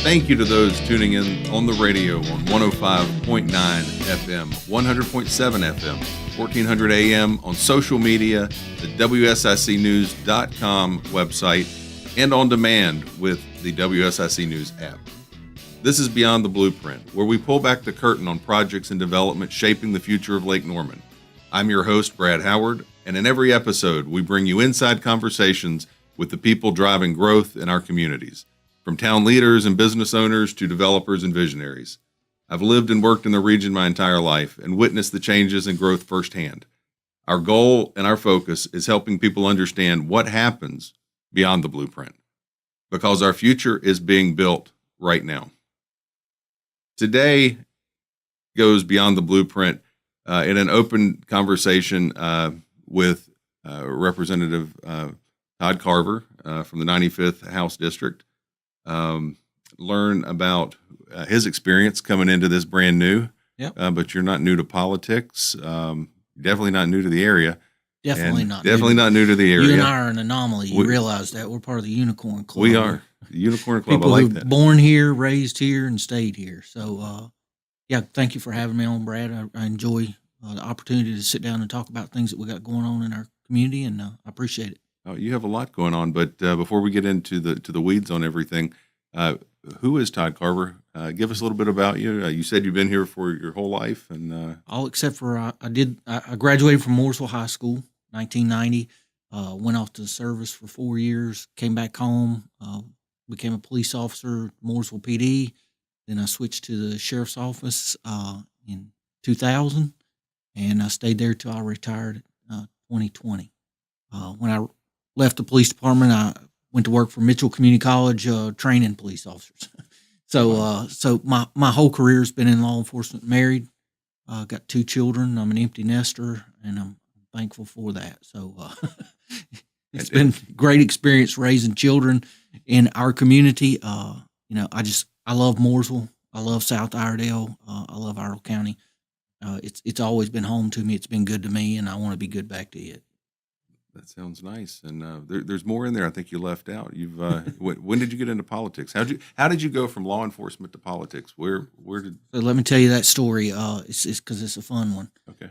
Thank you to those tuning in on the radio on 105.9 FM, 100.7 FM, 1400 AM, on social media, the WSICnews.com website, and on demand with the WSIC News app. This is Beyond the Blueprint, where we pull back the curtain on projects and development shaping the future of Lake Norman. I'm your host, Brad Howard, and in every episode, we bring you inside conversations with the people driving growth in our communities. From town leaders and business owners to developers and visionaries. I've lived and worked in the region my entire life and witnessed the changes and growth firsthand. Our goal and our focus is helping people understand what happens beyond the blueprint, because our future is being built right now. Today goes beyond the blueprint in an open conversation with Representative Todd Carver from the 95th House District. Learn about his experience coming into this brand new. Yep. But you're not new to politics. Definitely not new to the area. Definitely not. Definitely not new to the area. You and I are an anonomaly. You realize that we're part of the Unicorn Club. We are the Unicorn Club. People I like who that. Born here, raised here, and stayed here. So, yeah, thank you for having me on, Brad. I enjoy the opportunity to sit down and talk about things that we got going on in our community, and I appreciate it. Oh, you have a lot going on, but before we get into the weeds on everything, who is Todd Carver? Give us a little bit about you. You said you've been here for your whole life, and all except for I graduated from Mooresville High School, 1990. Went off to the service for 4 years. Came back home. Became a police officer at Mooresville PD. Then I switched to the sheriff's office in 2000, and I stayed there till I retired 2020. When I left the police department, I went to work for Mitchell Community College, training police officers. So my whole career has been in law enforcement. Married, got 2 children. I'm an empty nester, and I'm thankful for that. So it's been a great experience raising children in our community. I love Mooresville. I love South Iredell. I love Iredell County. It's always been home to me. It's been good to me, and I want to be good back to it. that sounds nice. And there's more in there. I think you left out. You've when did you get into politics? How did you go from law enforcement to politics? Where did? So let me tell you that story. It's because it's a fun one. Okay.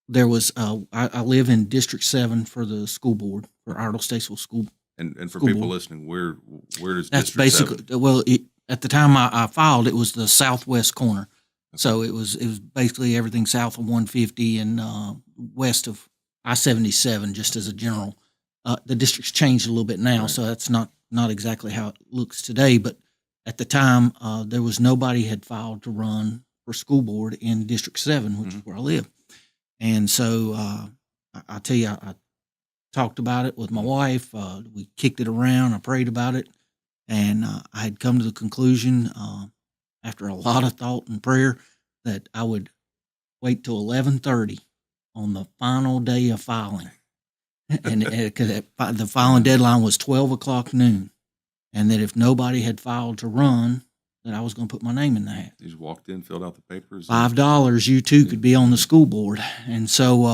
There was I live in District 7 for the school board for Iredell Statesville School. And for school people board. listening, where does That's District basically 7? well. At the time I filed, it was the southwest corner. Okay. So it was basically everything south of 150 and west of I-77, just as a general. The district's changed a little bit now, Right. so that's not exactly how it looks today. But at the time, there was nobody had filed to run for school board in District 7, which is where I live. And so I tell you, I talked about it with my wife. We kicked it around. I prayed about it. And I had come to the conclusion, after a lot of thought and prayer, that I would wait till 11:30 on the final day of filing. And because the filing deadline was 12 o'clock noon. And that if nobody had filed to run, that I was going to put my name in the hat. You just walked in, filled out the papers. $5, you too could be on the school board. And so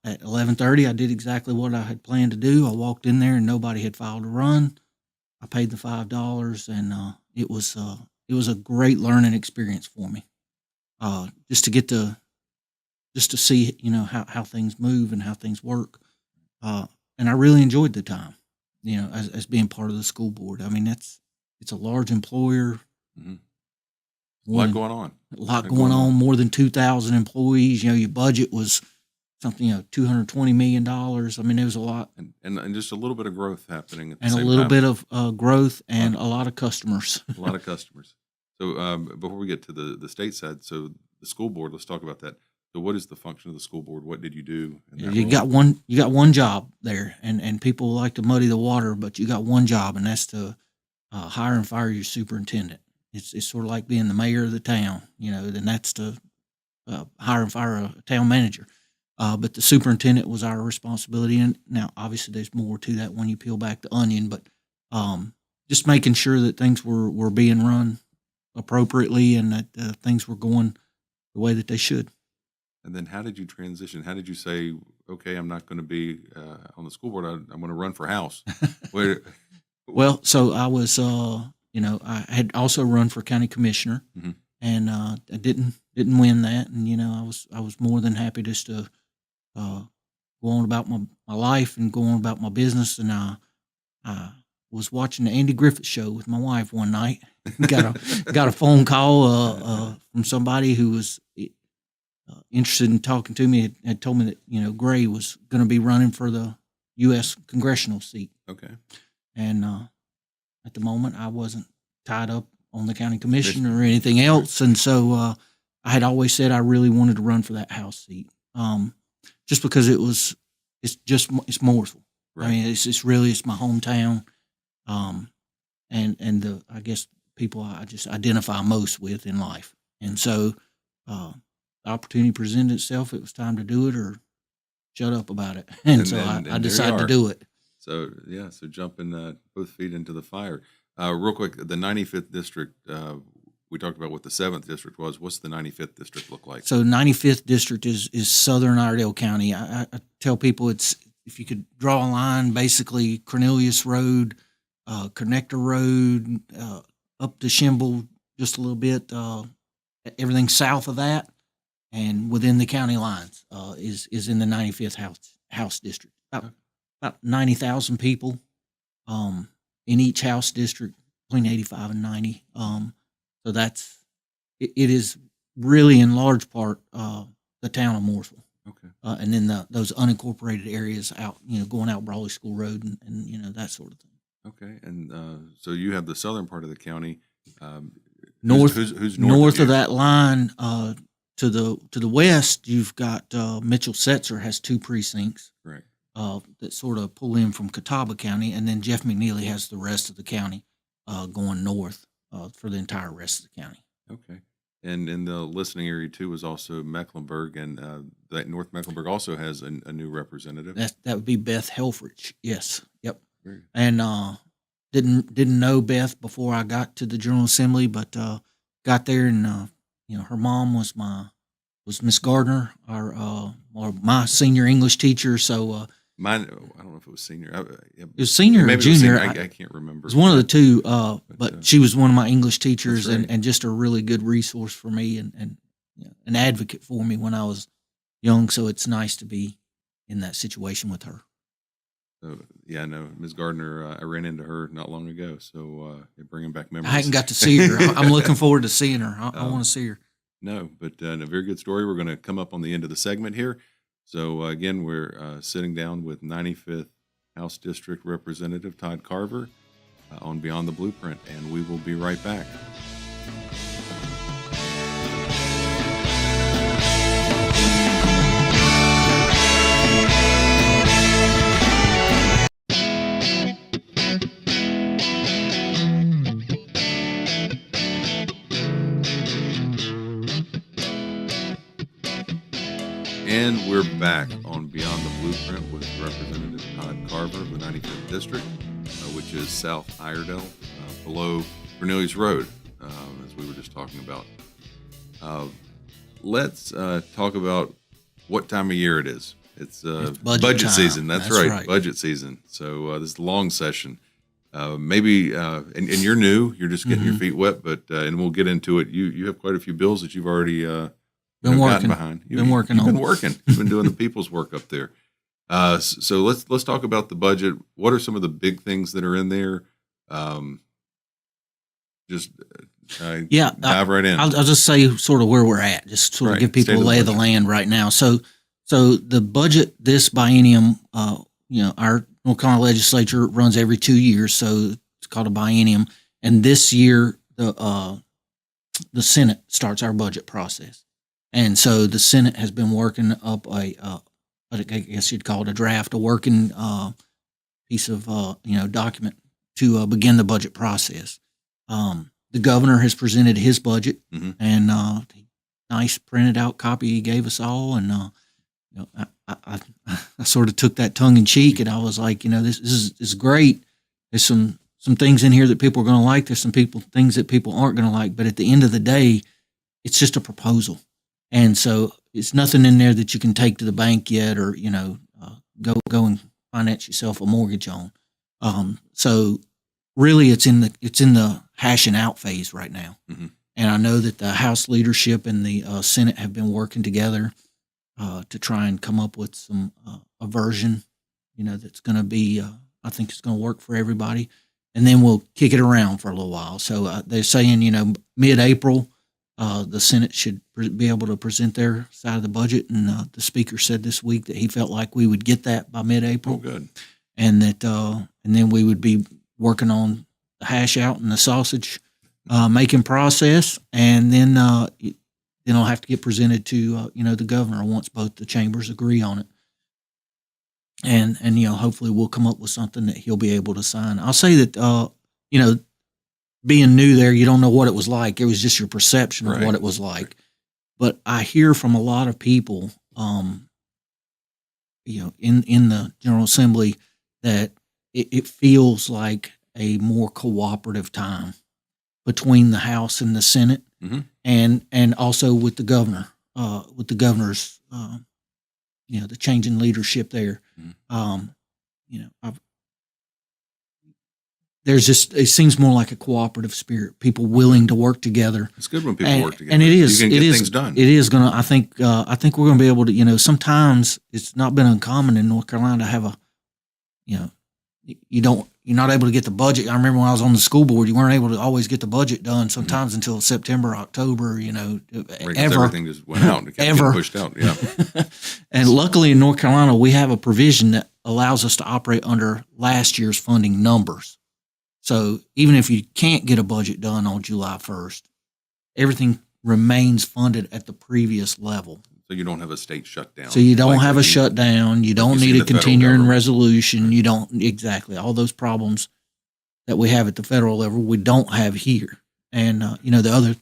at 11:30, I did exactly what I had planned to do. I walked in there and nobody had filed to run. I paid the $5, and it was a great learning experience for me. Just to see, how things move and how things work. And I really enjoyed the time, as being part of the school board. I mean, it's a large employer. Mm-hmm. A lot going on. A lot going on, more than 2,000 employees. Your budget was something, $220 million. I mean, there was a lot. And just a little bit of growth happening at the And same a little time. bit of growth and a lot of customers. A lot of customers. So before we get to the state side, so the school board, let's talk about that. So what is the function of the school board? What did you do? In that You role? got one job there, and people like to muddy the water, but you got one job, and that's to hire and fire your superintendent. It's sort of like being the mayor of the town, then that's to hire and fire a town manager. But the superintendent was our responsibility. And now, obviously, there's more to that when you peel back the onion, but just making sure that things were being run appropriately and that things were going the way that they should. And then how did you transition? How did you say, okay, I'm not going to be on the school board. I'm going to run for House? Where, Well, so I was, I had also run for county commissioner, Mhm. and I didn't win that. And I was more than happy just to go on about my life and go on about my business. And I was watching the Andy Griffith show with my wife one night. got a phone call from somebody who was interested in talking to me. Had told me that Gray was going to be running for the U.S. congressional seat. Okay. And at the moment, I wasn't tied up on the county commission or anything else. And so I had always said I really wanted to run for that House seat, just because it's Mooresville. Right. I mean, it's my hometown, and I guess people I just identify most with in life. And so the opportunity presented itself. It was time to do it or shut up about it. And so I decided to do it. So jumping both feet into the fire. Real quick, the 95th district, we talked about what the 7th district was. What's the 95th district look like? So 95th district is southern Iredell County. I tell people it's, if you could draw a line, basically Cornelius Road, Connector Road, up to Shimble just a little bit, everything south of that, and within the county lines is in the 95th House district. About 90,000 people in each House district, between 85 and 90. So it is really in large part the town of Mooresville. Okay. And then those unincorporated areas out, going out Brawley School Road and that sort of thing. Okay. And so you have the southern part of the county. Who's north of that line? To the west, you've got Mitchell Setzer has 2 precincts. Right. That sort of pull in from Catawba County, and then Jeff McNeely has the rest of the county going north for the entire rest of the county. Okay. And in the listening area too is also Mecklenburg, and that North Mecklenburg also has a new representative. That would be Beth Helfrich. Yes. Yep. Great. And didn't know Beth before I got to the General Assembly, but got there, and her mom was Miss Gardner, or my senior English teacher. So mine, I don't know if it was senior. it was senior or junior. I can't remember. It was one of the two, but she was one of my English teachers, right. and just a really good resource for me and an advocate for me when I was young. So it's nice to be in that situation with her. So, yeah, I know Ms. Gardner. I ran into her not long ago, so bringing back memories. I hadn't got to see her. I'm looking forward to seeing her. I want to see her. No, but a very good story. We're going to come up on the end of the segment here. So, again, we're sitting down with 95th House District Representative Todd Carver on Beyond the Blueprint, and we will be right back. And we're back on Beyond the Blueprint with Representative Todd Carver of the 95th District, which is South Iredell, below Cornelius Road, as we were just talking about. Let's talk about what time of year it is. It's budget season. That's right, budget season. So this is the long session. Maybe, and you're new, you're just getting your feet wet, but and we'll get into it. You have quite a few bills that you've already been working behind. You've been working. You've been doing the people's work up there. So let's talk about the budget. What are some of the big things that are in there? Dive right in. I'll just say sort of where we're at. Just sort of give people a lay of the land right now. So the budget this biennium, our North Carolina legislature runs every 2 years, so it's called a biennium. And this year, the Senate starts our budget process. And so the Senate has been working up I guess you'd call it a draft, a working piece of document to begin the budget process. The governor has presented his budget, and nice printed out copy he gave us all. And I sort of took that tongue in cheek, and I was like, this is great. There's some things in here that people are going to like. There's some things that people aren't going to like. But at the end of the day, it's just a proposal. And so it's nothing in there that you can take to the bank yet, or go and finance yourself a mortgage on. So really, it's in the hashing out phase right now. Mm-hmm. And I know that the House leadership and the Senate have been working together to try and come up with some a version, that's going to be. I think it's going to work for everybody, and then we'll kick it around for a little while. So they're saying, mid-April, the Senate should be able to present their side of the budget, and the Speaker said this week that he felt like we would get that by mid-April. Oh, good. And that, and then we would be working on the hash out and the sausage making process, and then it'll have to get presented to the governor once both the chambers agree on it. And hopefully we'll come up with something that he'll be able to sign. I'll say that being new there, you don't know what it was like. It was just your perception of what it was like. But I hear from a lot of people, in the General Assembly, that it feels like a more cooperative time between the House and the Senate, mm-hmm. and also with the governor, with the governor's, the change in leadership there. Mm-hmm. It seems more like a cooperative spirit, people willing to work together. It's good when people work together. And it is. You can get things done. It is going to, I think we're going to be able to, sometimes it's not been uncommon in North Carolina to have you're not able to get the budget. I remember when I was on the school board, you weren't able to always get the budget done sometimes mm-hmm. until September, October, ever. Everything just went out and kept getting pushed out. Yeah. And luckily in North Carolina, we have a provision that allows us to operate under last year's funding numbers. So even if you can't get a budget done on July 1st, everything remains funded at the previous level. So you don't have a state shutdown. So you don't have a shutdown. You don't need a continuing resolution. Right. You don't exactly all those problems that we have at the federal level. We don't have here. And the other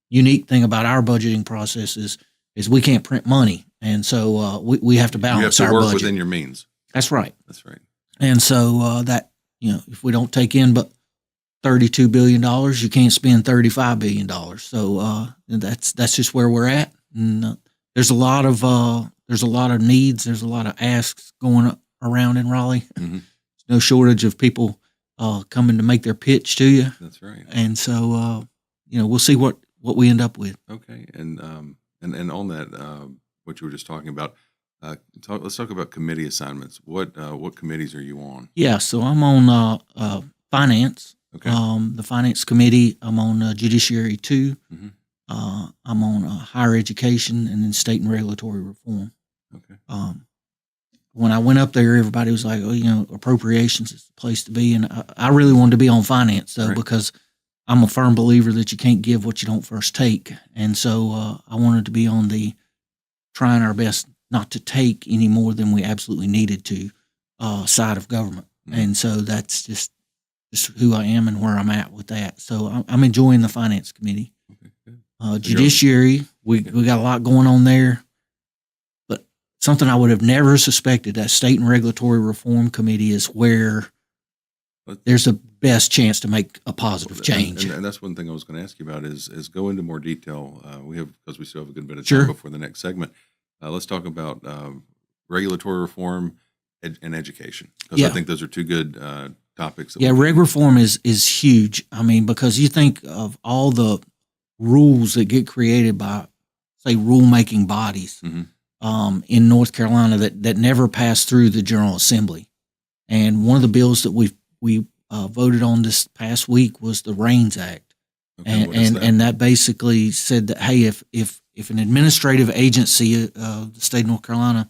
unique thing about our budgeting process is we can't print money, and so we have to balance our budget. You have to work within your means. That's right. That's right. And so that if we don't take in but $32 billion, you can't spend $35 billion. So that's just where we're at. And there's a lot of needs. There's a lot of asks going around in Raleigh. Mm-hmm. There's no shortage of people coming to make their pitch to you. That's right. And so we'll see what we end up with. Okay. And on that, what you were just talking about, let's talk about committee assignments. What committees are you on? Yeah. So I'm on finance. Okay. The finance committee. I'm on Judiciary 2. Mm-hmm. I'm on higher education and then state and regulatory reform. Okay. When I went up there, everybody was like, "Oh, appropriations is the place to be," and I really wanted to be on finance though, right. Because I'm a firm believer that you can't give what you don't first take, and so I wanted to be on the trying our best not to take any more than we absolutely needed to side of government, mm-hmm. and so that's just who I am and where I'm at with that. So I'm enjoying the finance committee. Judiciary, we got a lot going on there, but something I would have never suspected, that state and regulatory reform committee is where there's the best chance to make a positive change. And that's one thing I was going to ask you about is go into more detail. Because we still have a good bit of time before the next segment. Let's talk about regulatory reform and education, because I think those are two good topics. Reg reform is huge. I mean, because you think of all the rules that get created by, say, rulemaking bodies mm-hmm. In North Carolina that never pass through the General Assembly. And one of the bills that we voted on this past week was the REINS Act. Okay, and that basically said that, hey, if an administrative agency, the state of North Carolina,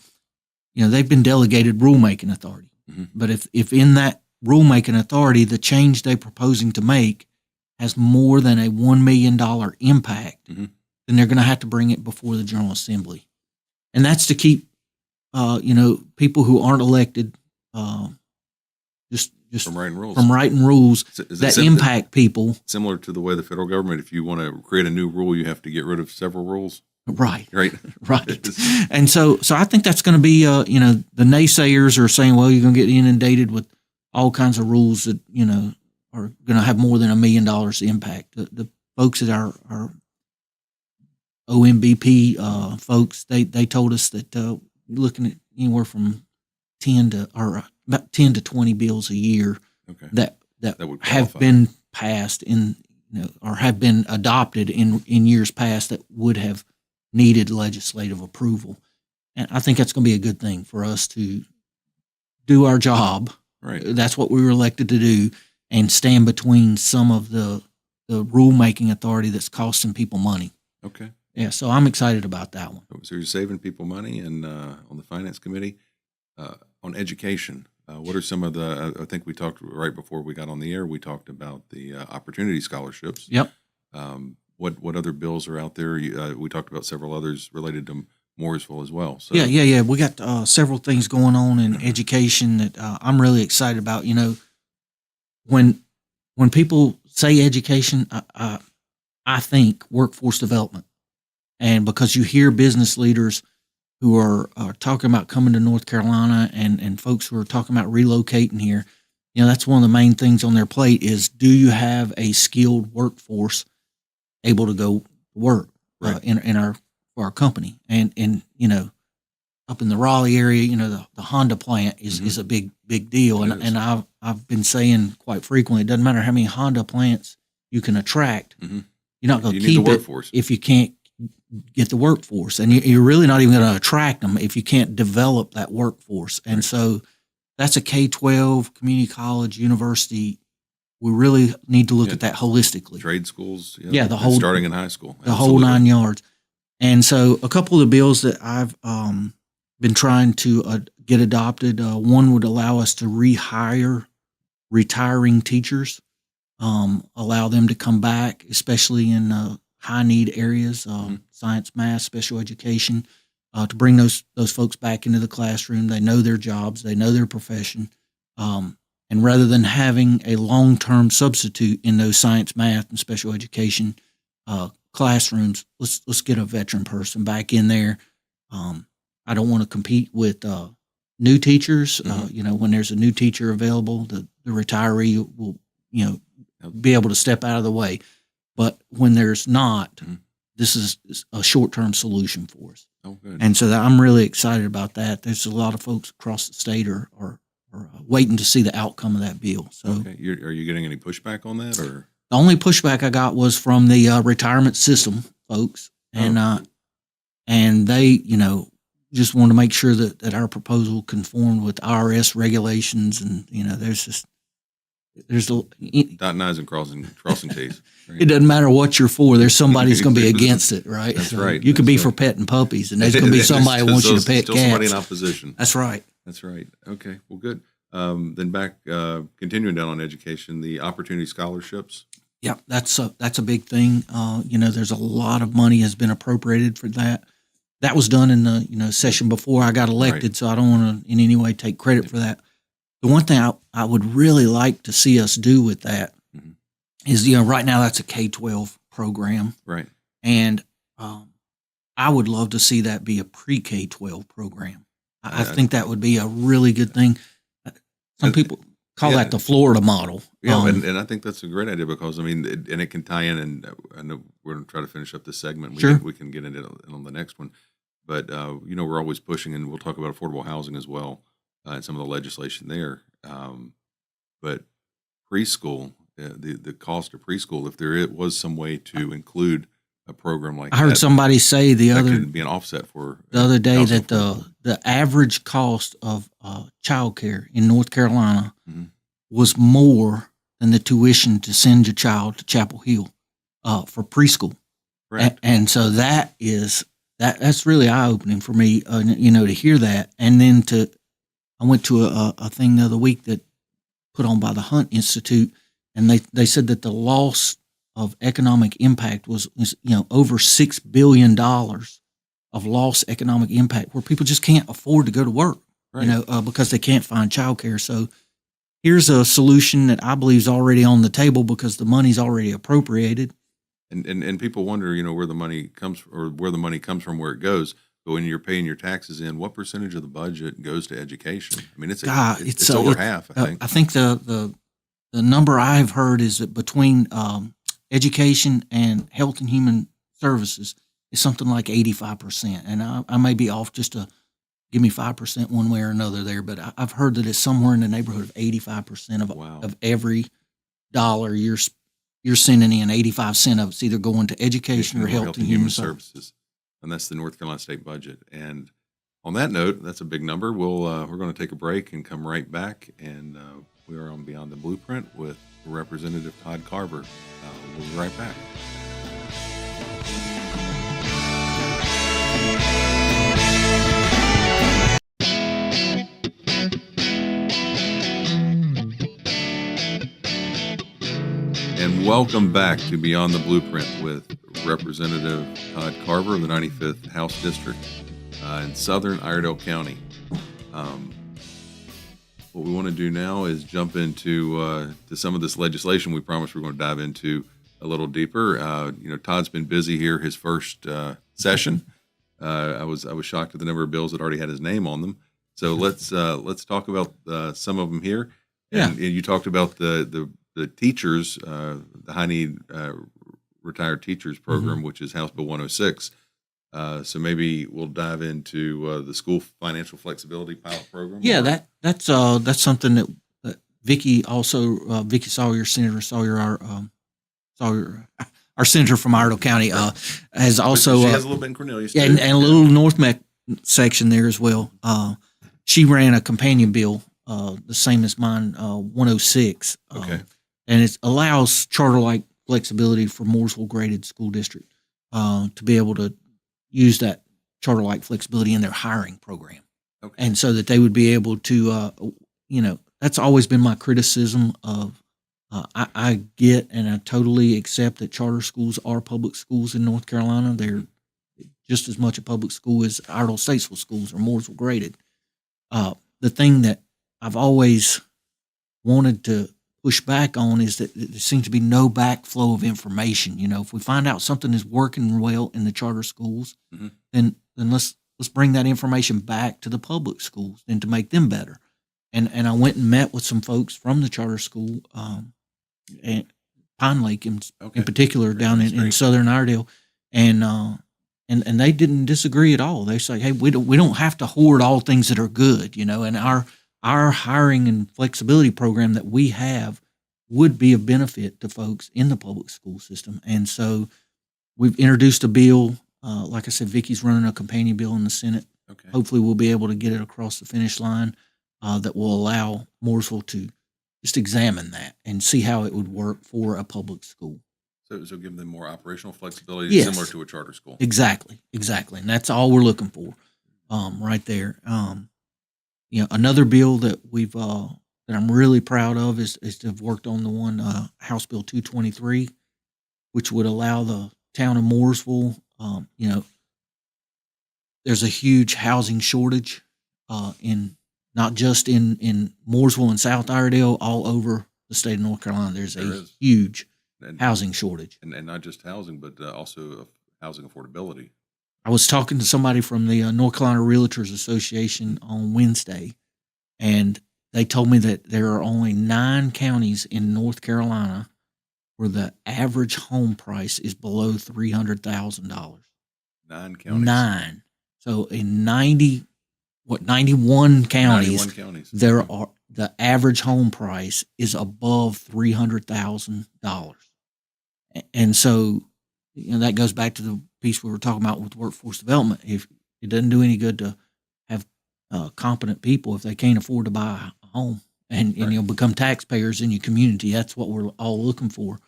they've been delegated rulemaking authority. Mm-hmm. But if in that rulemaking authority, the change they're proposing to make has more than a $1 million impact, mm-hmm. then they're going to have to bring it before the General Assembly. And that's to keep, people who aren't elected just from writing rules that impact people. Similar to the way the federal government, if you want to create a new rule, you have to get rid of several rules. Right. Right. And so I think that's going to be, the naysayers are saying, well, you're going to get inundated with all kinds of rules that, are going to have more than $1 million impact. The folks that are OMBP folks, they told us that looking at anywhere from 10 to 20 bills a year Okay. that would have qualify. been passed or have been adopted in years past that would have needed legislative approval. And I think that's going to be a good thing for us to do our job. Right. That's what we were elected to do, and stand between some of the rulemaking authority that's costing people money. Okay. Yeah, so I'm excited about that one. So you're saving people money, and on the finance committee, on education, what are some of the? I think we talked right before we got on the air. We talked about the opportunity scholarships. Yep. What other bills are out there? We talked about several others related to Mooresville as well. So Yeah. We got several things going on in education that I'm really excited about. When people say education, I think workforce development. And because you hear business leaders who are talking about coming to North Carolina and folks who are talking about relocating here, that's one of the main things on their plate is, do you have a skilled workforce able to go work Right. for our company? And up in the Raleigh area, the Honda plant is a big deal. It is. And I've been saying quite frequently, it doesn't matter how many Honda plants you can attract. Mm-hmm. You're not going to You need keep the it workforce. if you can't get the workforce, and you're really not even going to attract them if you can't develop that workforce. And Right. so that's a K-12 community college university. We really need to look Yeah. at that holistically. Trade schools. Yeah, the whole- starting in high school. The whole 9 yards. And so a couple of the bills that I've been trying to get adopted, one would allow us to rehire retiring teachers, allow them to come back, especially in high need areas, science, math, special education, to bring those folks back into the classroom. They know their jobs, they know their profession. And rather than having a long-term substitute in those science, math, and special education classrooms, let's get a veteran person back in there. I don't want to compete with new teachers. When there's a new teacher available, the retiree will, be able to step out of the way. But when there's not, this is a short-term solution for us. Oh, good. And so I'm really excited about that. There's a lot of folks across the state are waiting to see the outcome of that bill. So Okay. Are you getting any pushback on that, or? the only pushback I got was from the retirement system folks, and they, just wanted to make sure that our proposal conformed with IRS regulations, and there's Dotting I's and crossing T's. Right? it doesn't matter what you're for. There's somebody who's going to be against it, right? That's So right. You could be That's for right. petting puppies, and there's going to be somebody who wants you to pet still cats. somebody in opposition. That's right. That's right. Okay. Well, good. Then back, continuing down on education, the opportunity scholarships. Yeah, that's a big thing. There's a lot of money has been appropriated for that. That was done in the session before I got elected, Right. so I don't want to in any way take credit for that. The one thing I would really like to see us do with that is, right now that's a K-12 program, Right. and I would love to see that be a pre-K-12 program. I think that would be a really good thing. Some people call that the Florida model. Yeah, and I think that's a great idea because, it can tie in, and I know we're going to try to finish up this segment. Sure. We can get into it on the next one. But, we're always pushing, and we'll talk about affordable housing as well, and some of the legislation there. But preschool, the cost of preschool, if there was some way to include a program like I heard that, somebody say that could be an offset for the other day household that the average cost of childcare in North Carolina was more than the tuition to send your child to Chapel Hill for preschool. Correct. And so that's really eye-opening for me, to hear that. And then I went to a thing the other week that put on by the Hunt Institute, and they said that the loss of economic impact was over $6 billion of lost economic impact, where people just can't afford to go to work, Right. because they can't find childcare. So here's a solution that I believe is already on the table because the money's already appropriated. And people wonder, where the money comes from, where it goes. But when you're paying your taxes in, what percentage of the budget goes to education? It's over half, I think. I think the number I've heard is that between education and health and human services, is something like 85%. And I may be off just to give me 5% one way or another there, but I've heard that it's somewhere in the neighborhood of 85% of every dollar you're sending in, 85 cents of it's either going to education or health and human services. And that's the North Carolina state budget. And on that note, that's a big number. We're going to take a break and come right back. And we are on Beyond the Blueprint with Representative Todd Carver. We'll be right back. And welcome back to Beyond the Blueprint with Representative Todd Carver of the 95th House District in Southern Iredell County. What we want to do now is jump into to some of this legislation we promised we're going to dive into a little deeper. Todd's been busy here his first session. I was shocked at the number of bills that already had his name on them. So let's talk about some of them here. And you talked about the teachers, the high need retired teachers program, which is House Bill 106. So maybe we'll dive into the school financial flexibility pilot program. Yeah, that's something that Vicky also, Vicky Sawyer, Senator Sawyer, our senator from Iredell County, has also. She has a little bit in Cornelius. Yeah, too. And a little North Mech section there as well. She ran a companion bill, the same as mine, 106. Okay. And it allows charter-like flexibility for Mooresville graded school district to be able to use that charter-like flexibility in their hiring program. Okay. And so that they would be able to, that's always been my criticism of, I get and I totally accept that charter schools are public schools in North Carolina. They're just as much a public school as Iredell Statesville schools or Mooresville graded. The thing that I've always wanted to push back on is that there seems to be no backflow of information. If we find out something is working well in the charter schools, then let's bring that information back to the public schools and to make them better. And I went and met with some folks from the charter school, and Pine Lake in particular, down in Southern Iredell, and they didn't disagree at all. They say, hey, we don't have to hoard all things that are good, and our hiring and flexibility program that we have would be of benefit to folks in the public school system. And so we've introduced a bill. Like I said, Vicky's running a companion bill in the Senate. Okay. Hopefully we'll be able to get it across the finish line that will allow Mooresville to just examine that and see how it would work for a public school. So give them more operational flexibility, similar to a charter school. Exactly. And that's all we're looking for right there. Another bill that we've that I'm really proud of is to have worked on the one House Bill 223, which would allow the town of Mooresville. There's a huge housing shortage in not just in Mooresville and South Iredell, all over the state of North Carolina. There is huge housing shortage, and not just housing, but also housing affordability. I was talking to somebody from the North Carolina Realtors Association on Wednesday, and they told me that there are only 9 counties in North Carolina where the average home price is below $300,000. 9 counties. 9. So in 91 counties, there are the average home price is above $300,000, and so that goes back to the piece we were talking about with workforce development. If it doesn't do any good to have competent people if they can't afford to buy a home and become taxpayers in your community, that's what we're all looking for.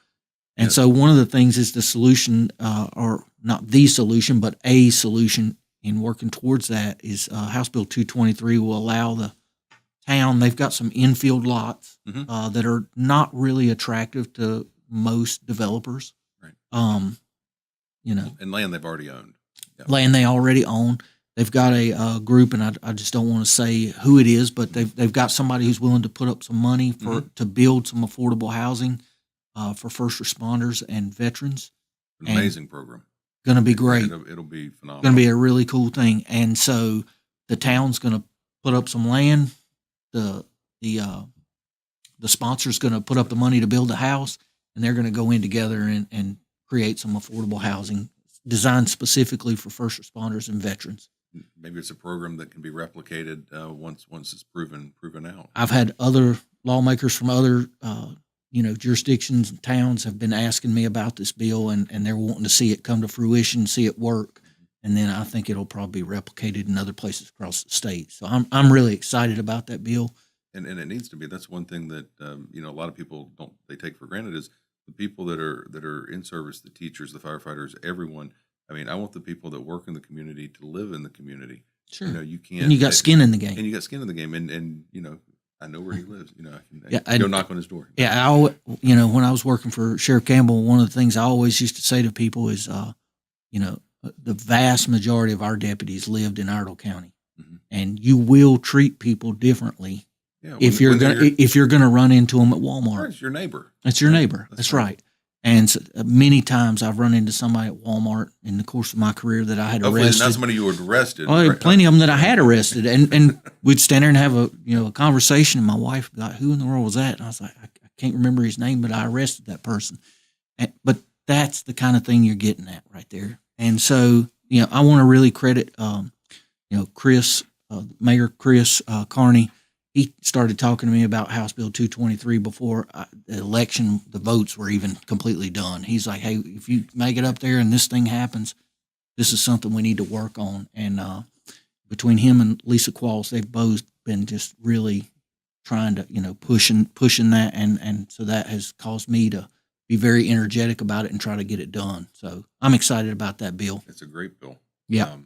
And so one of the things is the solution, or not the solution, but a solution in working towards that is House Bill 223 will allow the town, they've got some infield lots that are not really attractive to most developers. Right. And land they've already owned. Yep. Land they already own. They've got a group, and I just don't want to say who it is, but they've got somebody who's willing to put up some money to build some affordable housing for first responders and veterans. An amazing program. Going to be great. It'll be phenomenal. Going to be a really cool thing. And so the town's going to put up some land. The sponsor's going to put up the money to build the house, and they're going to go in together and create some affordable housing designed specifically for first responders and veterans. Maybe it's a program that can be replicated once it's proven out. I've had other lawmakers from other jurisdictions and towns have been asking me about this bill, and they're wanting to see it come to fruition, see it work, and then I think it'll probably be replicated in other places across the state. So I'm really excited about that bill. And it needs to be. That's one thing that a lot of people they take for granted is the people that are in service, the teachers, the firefighters, everyone. I mean, I want the people that work in the community to live in the community. Sure. You can't. And you got skin in the game. And you got skin in the game. And I know where he lives. I Yeah, can go knock on his door. Yeah, when I was working for Sheriff Campbell, one of the things I always used to say to people is, the vast majority of our deputies lived in Iredell County, and you will treat people differently if you're gonna run into them at Walmart. It's your neighbor. It's your neighbor. That's right. And so, many times I've run into somebody at Walmart in the course of my career that I had Hopefully arrested. not somebody you had arrested. Oh, right? Plenty of them that I had arrested, and we'd stand there and have a conversation. And my wife would be like, "Who in the world was that?" And I was like, "I can't remember his name, but I arrested that person." But that's the kind of thing you're getting at right there. And so, I want to really credit, Chris, Mayor Chris Carney. He started talking to me about House Bill 223 before the election, the votes were even completely done. He's like, "Hey, if you make it up there and this thing happens, this is something we need to work on." And between him and Lisa Qualls, they've both been just really trying to, pushing that. And so that has caused me to be very energetic about it and try to get it done. So I'm excited about that bill. It's a great bill. Yeah.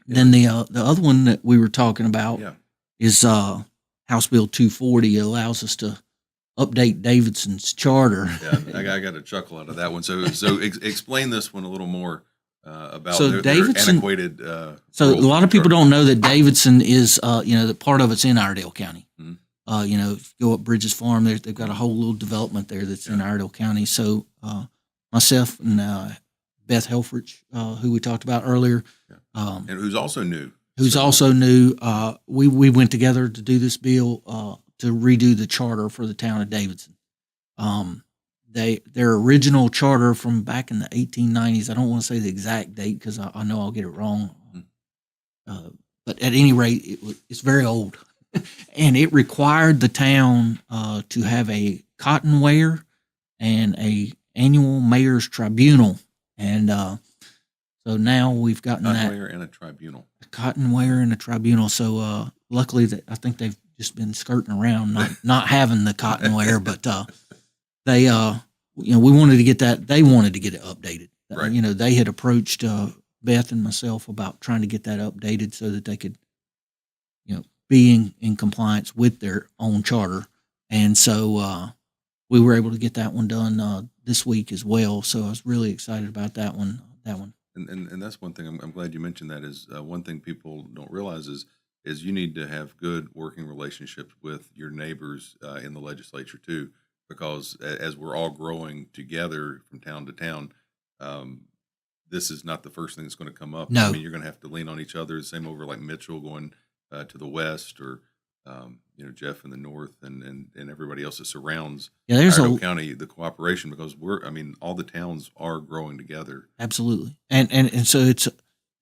Then the other one that we were talking about is House Bill 240. It allows us to update Davidson's charter. Yeah, I got a chuckle out of that one. So explain this one a little more about their antiquated. So a lot of people don't know that Davidson is, that part of it's in Iredell County. Mm-hmm. If you go up Bridges Farm, they've got a whole little development there that's in Iredell County. So myself and Beth Helfrich, who we talked about earlier, and who's also new. We went together to do this bill to redo the charter for the town of Davidson. Their original charter from back in the 1890s. I don't want to say the exact date because I know I'll get it wrong. But at any rate, it's very old, and it required the town to have a cotton wear and a annual mayor's tribunal, and so now we've gotten cotton wear and a tribunal. Cotton wear and a tribunal. So luckily, I think they've just been skirting around not having the cotton wear, but they we wanted to get that. They wanted to get it updated. Right. They had approached Beth and myself about trying to get that updated so that they could, be in compliance with their own charter. And so we were able to get that one done this week as well. So I was really excited about that one. And that's one thing I'm glad you mentioned. That is one thing people don't realize is you need to have good working relationships with your neighbors in the legislature too, because as we're all growing together from town to town, this is not the first thing that's going to come up. No. I mean, you're going to have to lean on each other. Same over like Mitchell going to the west, or Jeff in the north, and everybody else that surrounds Iredell County, the cooperation, because all the towns are growing together. Absolutely. And so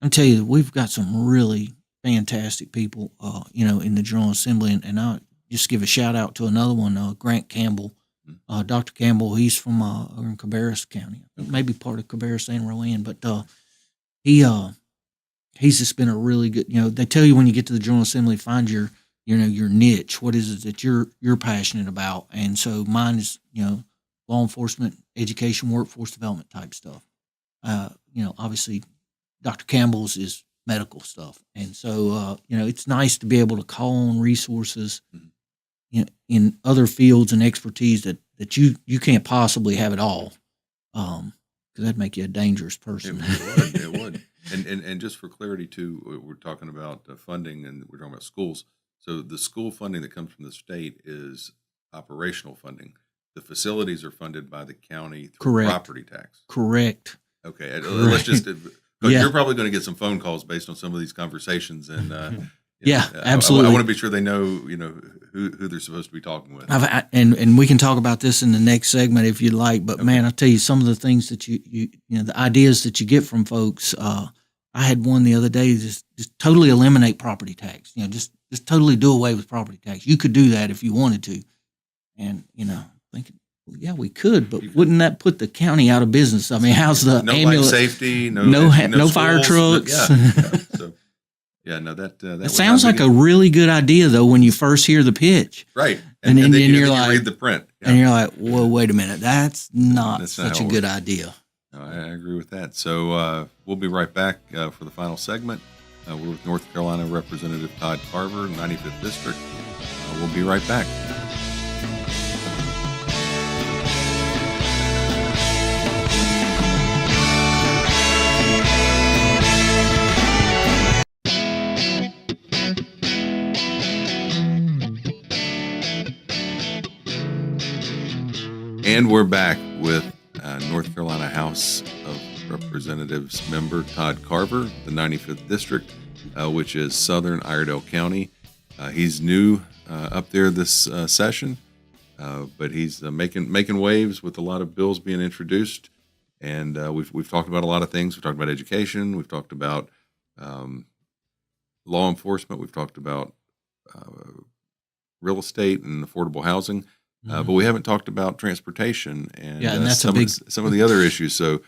I'm telling you, we've got some really fantastic people, in the General Assembly, and I'll just give a shout out to another one, Grant Campbell. Dr. Campbell, he's from in Cabarrus County, maybe part of Cabarrus and Rowan, but he's just been a really good. They tell you when you get to the General Assembly, find your niche. What is it that you're passionate about? And so mine is law enforcement, education, workforce development type stuff. Obviously, Dr. Campbell's is medical stuff, and so it's nice to be able to call on resources. In other fields and expertise that you can't possibly have it all, because that'd make you a dangerous person. It would. And just for clarity too, we're talking about funding, and we're talking about schools. So the school funding that comes from the state is operational funding. The facilities are funded by the county through property tax. Correct. Okay, let's just. Because you're probably going to get some phone calls based on some of these conversations, and Yeah, I absolutely. want to be sure they know, who they're supposed to be talking with. And we can talk about this in the next segment if you'd like. But man, I'll tell you some of the things that the ideas that you get from folks. I had one the other day, just totally eliminate property tax. Just totally do away with property tax. You could do that if you wanted to. And, thinking, well, yeah, we could, but wouldn't that put the county out of business? I mean, how's the no ambulance? Life safety, no schools, fire trucks. That sounds like a really good idea, though, when you first hear the pitch. Right. And then you're you like, read the print. Yeah. And you're like, well, wait a minute. That's not such a good idea. No, I agree with that. So we'll be right back for the final segment. We're with North Carolina Representative Todd Carver, 95th District. We'll be right back. And we're back with North Carolina House of Representatives member Todd Carver, the 95th District, which is southern Iredell County. He's new up there this session, but he's making waves with a lot of bills being introduced. And we've talked about a lot of things. We've talked about education. We've talked about law enforcement. We've talked about real estate and affordable housing. But we haven't talked about transportation and that's some of the other issues. So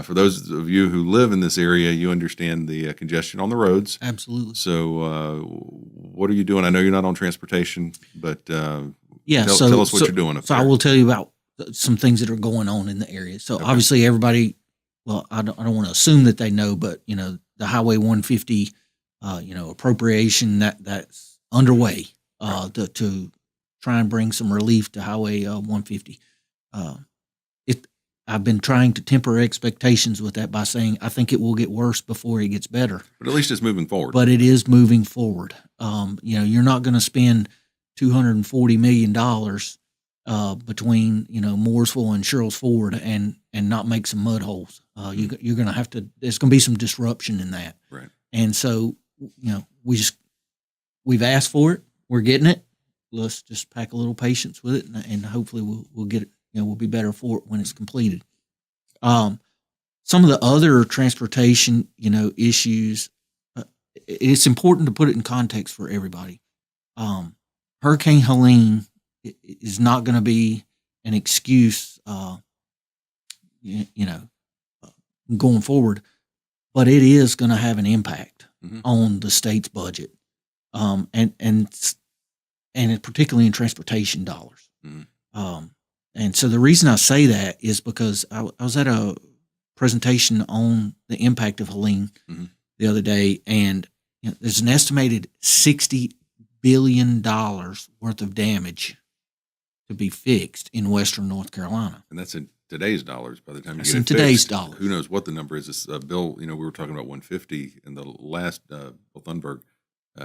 for those of you who live in this area, you understand the congestion on the roads. Absolutely. So what are you doing? I know you're not on transportation, but tell us what you're doing up there. I will tell you about some things that are going on in the area. So obviously everybody, well, I don't want to assume that they know, but the Highway 150, appropriation that's underway to try and bring some relief to Highway 150. I've been trying to temper expectations with that by saying I think it will get worse before it gets better. But at least it's moving forward. But it is moving forward. You're not going to spend $240 million between Mooresville and Sherrills Ford and not make some mud holes. You're going to have to. There's going to be some disruption in that. Right. And so we've asked for it. We're getting it. Let's just pack a little patience with it, and hopefully we'll get it. We'll be better for it when it's completed. Some of the other transportation, issues. It's important to put it in context for everybody. Hurricane Helene is not going to be an excuse, going forward, but it is going to have an impact on the state's budget, and particularly in transportation dollars. And so the reason I say that is because I was at a presentation on the impact of Helene the other day, and there's an estimated $60 billion worth of damage to be fixed in western North Carolina. And that's in today's dollars. By the time you That's get in it today's fixed, dollars. who knows what the number is? This bill, we were talking about 150 in the last Bill Thunberg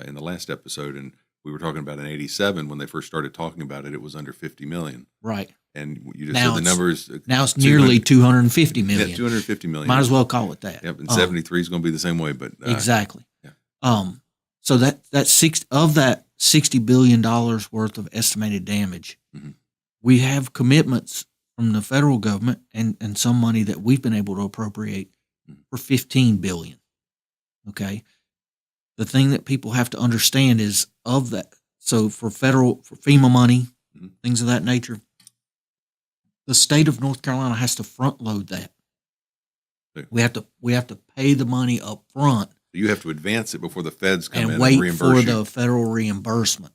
in the last episode, and we were talking about in 87 when they first started talking about it. It was under 50 million. Right. And you just said the numbers. Now it's nearly 250 million. Yeah, 250 million. Might as well call it that. Yep. And 73 is going to be the same way, but exactly. Yeah. So that $60 billion worth of estimated damage, we have commitments from the federal government and some money that we've been able to appropriate for $15 billion. Okay. The thing that people have to understand is of that. So for FEMA money, things of that nature, the state of North Carolina has to front load that. Okay. We have to pay the money up front. You have to advance it before the feds come in and and wait reimburse for the federal reimbursement.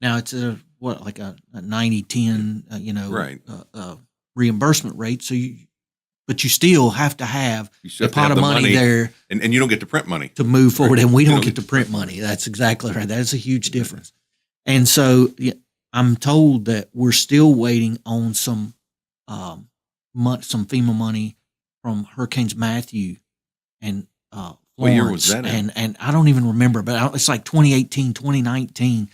Now it's like a 90-10, right. Reimbursement rate. So but you still have to have a pot of money there. And you don't get to print money. To move forward, and we don't get to print money. That's exactly right. That's a huge difference. And so I'm told that we're still waiting on some FEMA money from Hurricanes Matthew and Florence. What year was that? And I don't even remember, but it's like 2018, 2019,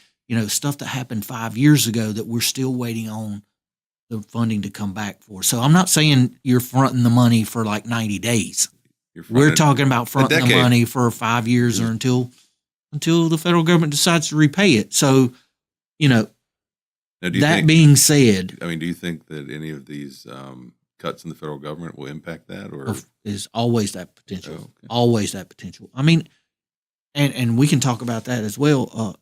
stuff that happened 5 years ago that we're still waiting on the funding to come back for. So I'm not saying you're fronting the money for like 90 days. We're talking about fronting the money for 5 years or until until the federal government decides to repay it. So, Now, do you that think, being said, do you think that any of these cuts in the federal government will impact that, or is always that potential. Oh, okay. Always that potential. I mean, and we can talk about that as well.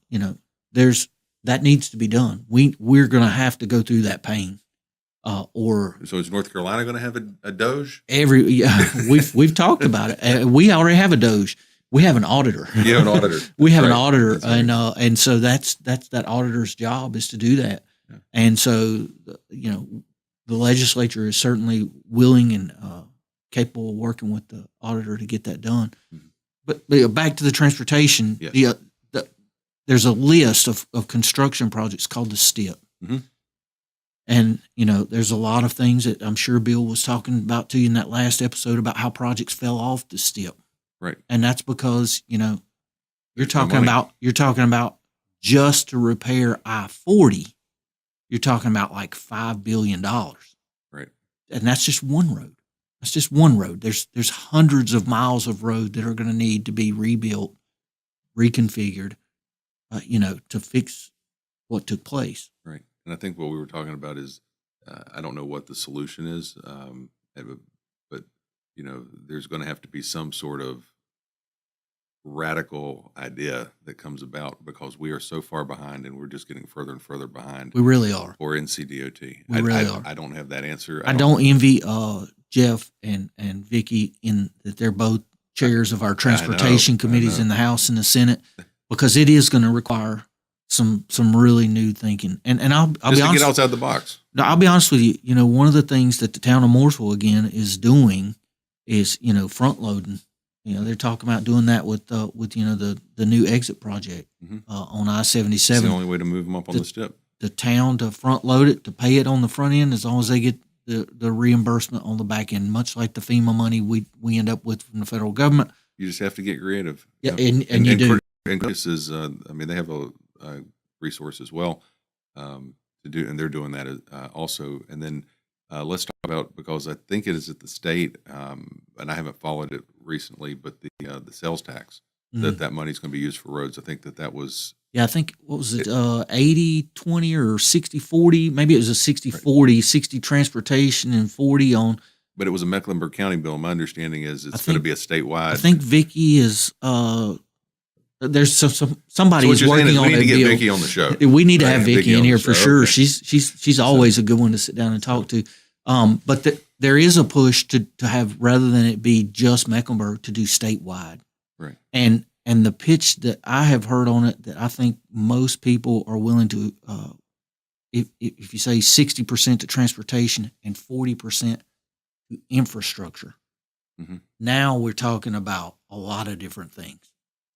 There's that needs to be done. We're going to have to go through that pain. Or so is North Carolina going to have a Doge? We've talked about it. We already have a Doge. We have an auditor. You have an auditor. We have Right. an auditor, That's right. and so that's that auditor's job is to do that. Yeah. And so the legislature is certainly willing and capable of working with the auditor to get that done. Mhm. But back to the transportation, Yes. there's a list of construction projects called the STIP. Mhm. And, there's a lot of things that I'm sure Bill was talking about to you in that last episode about how projects fell off the STIP. Right. And that's because, you're There's no talking money. about just to repair I-40, you're talking about like $5 billion. Right. And that's just one road. That's just one road. There's hundreds of miles of road that are going to need to be rebuilt, reconfigured, to fix what took place. Right. And I think what we were talking about is, I don't know what the solution is, but there's going to have to be some sort of radical idea that comes about because we are so far behind and we're just getting further and further behind We really are. for NCDOT. We really are. I don't have that answer. I don't envy Jeff and Vicky in that they're both chairs of our transportation committees in the House and the Senate, because it is going to require some really new thinking. And I'll just be to honest. get outside the box. No, I'll be honest with you. One of the things that the town of Mooresville again is doing is front loading. They're talking about doing that with the new exit project Mhm. on It's I-77. the only way to move them up on the STIP. The town to front load it, to pay it on the front end, as long as they get the reimbursement on the back end, much like the FEMA money we end up with from the federal government. You just have to get creative. Yeah, and you do. And Chris is, they have a resource as well to do, and they're doing that also. And then let's talk about, because I think it is at the state, and I haven't followed it recently, but the sales tax that money is going to be used for roads. I think that was. Yeah, I think, what was it, 80-20 or 60-40? Maybe it was a 60-40, 60 transportation and 40 on. But it was a Mecklenburg County bill. My understanding is it's think- going to be a statewide. I think Vicky is, there's somebody So what is you're saying working is on we a need to get bill. Vicky on the show. We need to Right, have Vicky Vicky on in the here show. for sure. Okay. She's always a good one to sit down and talk to. But there is a push to have, rather than it be just Mecklenburg, to do statewide. Right. And the pitch that I have heard on it, that I think most people are willing to, if you say 60% to transportation and 40% to infrastructure, Mhm. now we're talking about a lot of different things.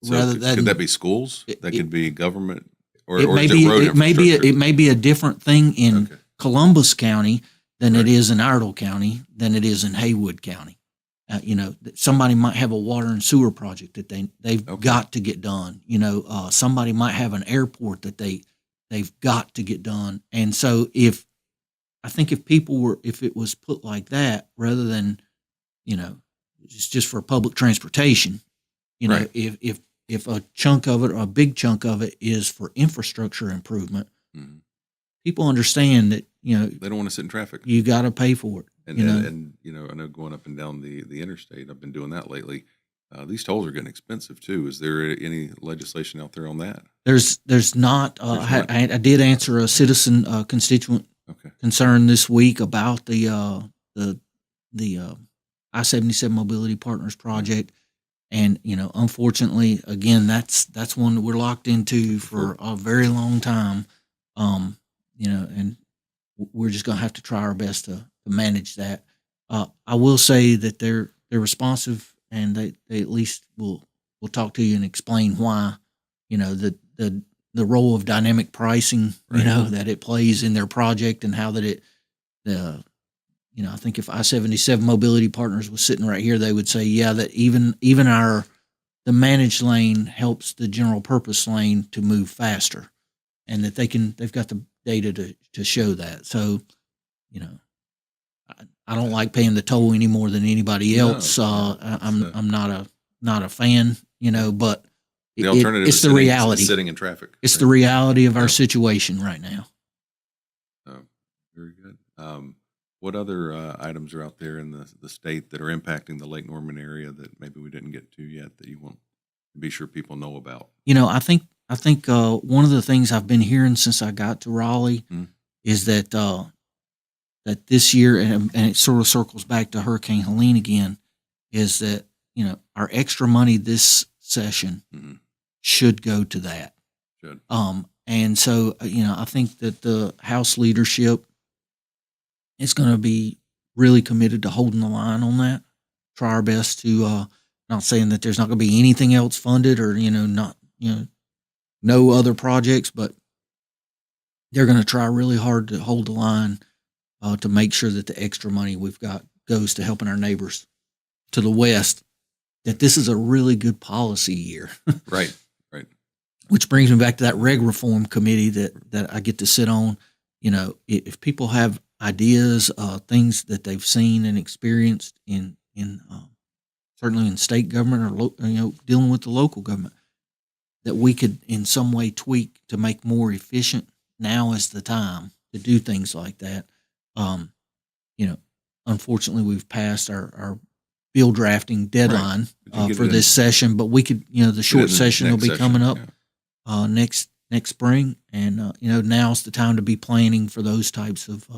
So could that be schools? That could be government, or is it road infrastructure? It may be a different thing in Okay. Columbus County than it Right. is in Iredell County, than it is in Haywood County. Somebody might have a water and sewer project that they've Okay. got to get done. Somebody might have an airport that they've got to get done. And so if it was put like that, rather than, it's just for public transportation, Right. if a chunk of it, or a big chunk of it, is for infrastructure improvement, Mhm. people understand that, They don't want to sit in traffic. you got to pay for it. And I know going up and down the interstate, I've been doing that lately. These tolls are getting expensive too. Is there any legislation out there on that? There's not. I did answer a citizen constituent Okay. concern this week about the I-77 Mobility Partners project, and unfortunately, again, that's one that we're locked into for a very long time. And we're just going to have to try our best to manage that. I will say that they're responsive, and they at least will talk to you and explain why, the role of dynamic pricing, Right. that it plays in their project, and how that I think if I-77 Mobility Partners was sitting right here, they would say, yeah, that even the managed lane helps the general purpose lane to move faster, and that they've got the data to show that. So, I don't like paying the toll any more than anybody else. No. I'm not a fan, but The alternative it's is the reality. sitting in traffic. It's the reality of our situation right now. Oh, very good. What other items are out there in the state that are impacting the Lake Norman area that maybe we didn't get to yet that you want to be sure people know about? I think one of the things I've been hearing since I got to Raleigh is that that this year, and it sort of circles back to Hurricane Helene again, is that our extra money this session should go to that. Should. And so I think that the House leadership is going to be really committed to holding the line on that. Try our best to not saying that there's not going to be anything else funded or no other projects, but they're going to try really hard to hold the line to make sure that the extra money we've got goes to helping our neighbors to the west. That this is a really good policy year. Right. Which brings me back to that reg reform committee that I get to sit on. If people have ideas, things that they've seen and experienced in certainly in state government or dealing with the local government, that we could in some way tweak to make more efficient. Now is the time to do things like that. Unfortunately, we've passed our bill drafting deadline for this session, but we could, the short session will be coming up next spring, and now's the time to be planning for those types of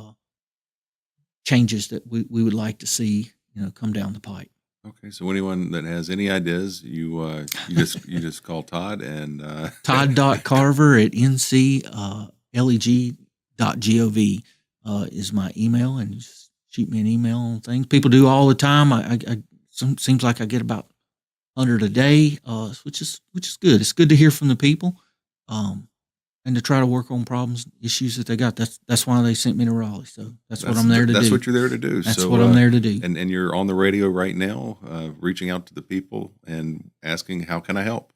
changes that we would like to see come down the pipe. Okay, so anyone that has any ideas, you just call Todd and Todd.Carver at ncleg.gov is my email, and just shoot me an email on things. People do all the time. Seems like I get about 100 a day, which is good. It's good to hear from the people, and to try to work on problems, issues that they got. That's why they sent me to Raleigh. So that's what I'm there to do. That's what you're there to do. That's what I'm there to do. And you're on the radio right now, reaching out to the people and asking, how can I help?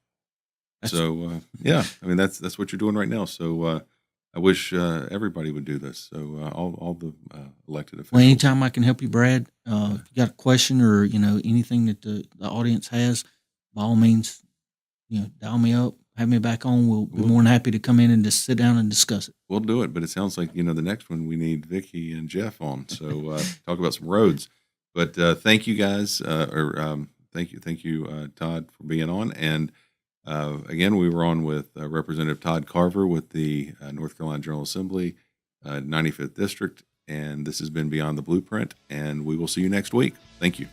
That's what you're doing right now. So I wish everybody would do this. So all the elected officials. Well, anytime I can help you, Brad, if you got a question or anything that the audience has, by all means, dial me up, have me back on. We'll be more than happy to come in and just sit down and discuss it. We'll do it, but it sounds like the next one we need Vicki and Jeff on. So talk about some roads. But thank you guys, thank you, Todd, for being on. And again, we were on with Representative Todd Carver with the North Carolina General Assembly, 95th District, and this has been Beyond the Blueprint, and we will see you next week. Thank you.